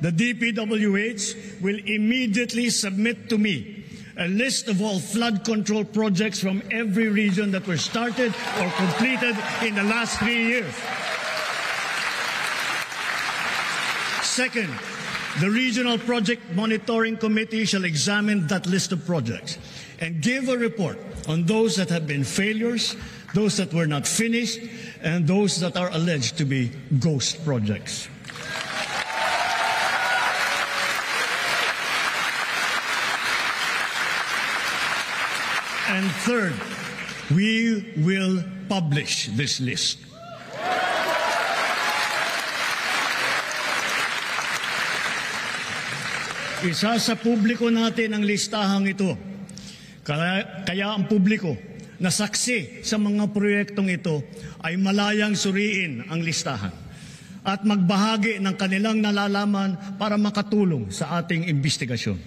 the DPWH will immediately submit to me a list of all flood control projects from every region that were started or completed in the last 3 years. Second, the Regional Project Monitoring Committee shall examine that list of projects and give a report on those that have been failures, those that were not finished, and those that are alleged to be ghost projects. And third, we will publish this list. Isa sa publiko natin ang listahang ito. Kaya ang publiko na saksi sa mga proyektong ito ay malayang suriin ang listahan at magbahagi ng kanilang nalalaman para makatulong sa ating investigasyon.